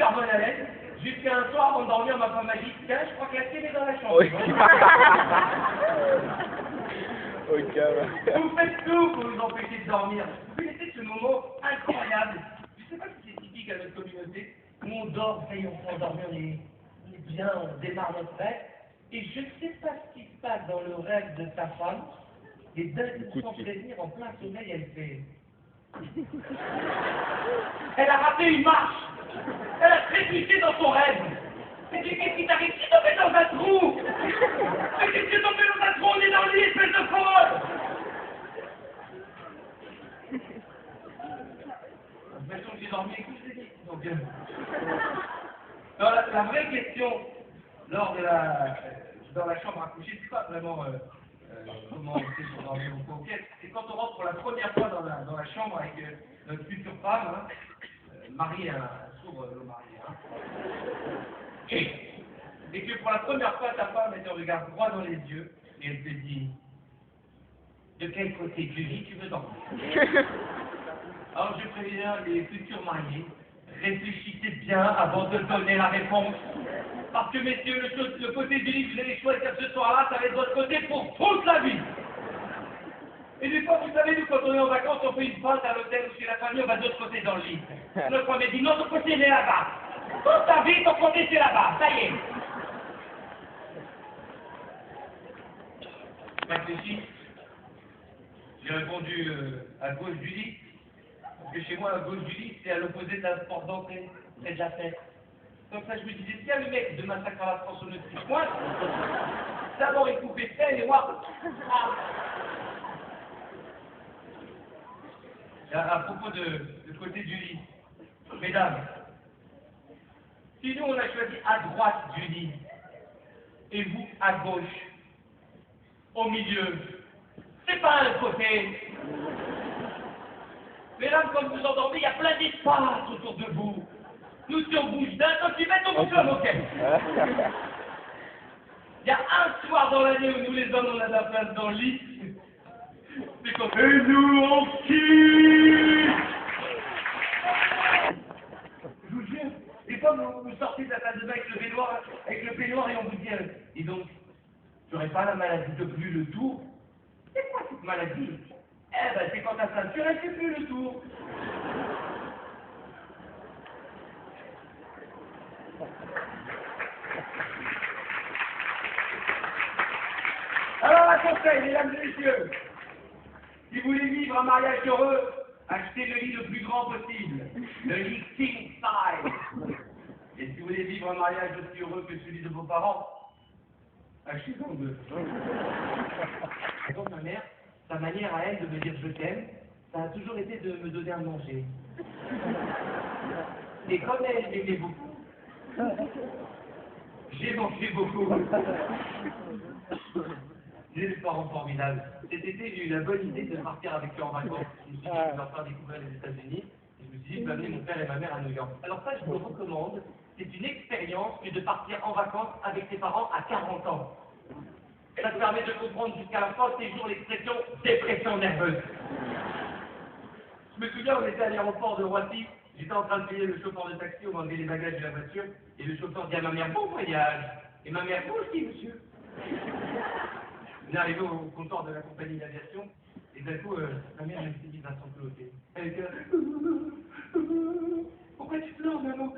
super bonne haleine. Jusqu'à un soir, avant de dormir, ma femme m'a dit, tiens, je crois que la tienne est dans la chambre. Oui. Vous faites tout pour nous empêcher de dormir. Vous connaissez ce moment incroyable. Je ne sais pas si c'est typique à notre communauté. Où on dort, ça y est, on peut endormir, on est bien, on démarre notre rêve. Et je ne sais pas ce qui se passe dans le rêve de ta femme. Et d'un coup, sans prévenir, en plein sommeil, elle fait... Elle a raté une marche. Elle a trébuché dans son rêve. Mais qu'est-ce qui t'arrive? Tu es tombé dans un trou. Mais qu'est-ce que tu es tombé dans un trou? On est dans le lit, espèce de folle. J'ai l'impression que j'ai dormi avec tous les lits. Donc, la vraie question, lors de dans la chambre à coucher, c'est pas vraiment comment on fait pour dormir ou quoi. C'est quand on rentre pour la première fois dans la chambre avec notre future femme, hein, mariée, sourd le mari, hein, et que pour la première fois ta femme elle te regarde droit dans les yeux et elle te dit de quel côté du lit tu veux dormir. Alors je préviens les futurs mariés, réfléchissez bien avant de donner la réponse. Parce que messieurs, le côté du lit que vous allez choisir ce soir-là, ça va être votre côté pour toute la vie. Et des fois, vous savez, nous, quand on est en vacances, on fait une pinte à l'hôtel ou chez la famille, on va de l'autre côté dans le lit. Notre femme dit, non, ton côté, il est là-bas. Toute ta vie, ton côté, c'est là-bas. Ça y est. Réfléchis. J'ai répondu à gauche du lit. Parce que chez moi, à gauche du lit, c'est à l'opposé de la porte d'entrée, près de la fenêtre. Comme ça, je me disais, tiens, le mec de Massacre à la tronçonneuse qui pointe, d'abord il coupait fait et moi. À propos de côté du lit, mesdames, si nous on a choisi à droite du lit, et vous à gauche, au milieu, c'est pas un côté. Mesdames, quand vous endormez, il y a plein d'espace autour de vous. Nous, si on bouge d'un centimètre, on bouge un moquette. Il y a un soir dans l'année où nous, les hommes, on a de la place dans le lit. C'est quand... Et nous, on kiffe. Je vous jure, des fois, vous sortez de la salle de bain avec le peignoir et on vous dit, et donc, tu n'aurais pas la maladie de plus le tour? C'est quoi cette maladie? Eh ben, c'est quand ta ceinture, elle fait plus le tour. Alors, un conseil, mesdames et messieurs. Si vous voulez vivre un mariage heureux, achetez le lit le plus grand possible. Le lit king size. Et si vous voulez vivre un mariage aussi heureux que celui de vos parents, achetez-en deux. Donc ma mère, sa manière à elle de me dire je t'aime, ça a toujours été de me donner à manger. Et comme elle m'aimait beaucoup, j'ai mangé beaucoup. J'ai des parents formidables. Cet été, j'ai eu la bonne idée de partir avec eux en vacances. Je me suis dit, je vais leur faire découvrir les États-Unis. Et je me suis dit, je vais amener mon père et ma mère à New York. Alors ça, je vous le recommande. C'est une expérience que de partir en vacances avec ses parents à 40 ans. Ça te permet de comprendre jusqu'à la fin de tes jours l'expression dépression nerveuse. Je me souviens, on était à l'aéroport de Roissy. J'étais en train de payer le chauffeur de taxi, on m'a enlevé les bagages de la voiture. Et le chauffeur dit à ma mère, bon voyage. Et ma mère, bon aussi, monsieur. On est arrivé au comptoir de la compagnie d'aviation, et d'un coup, ma mère me dit, va sangloter. Elle était là, pourquoi tu pleures, maman?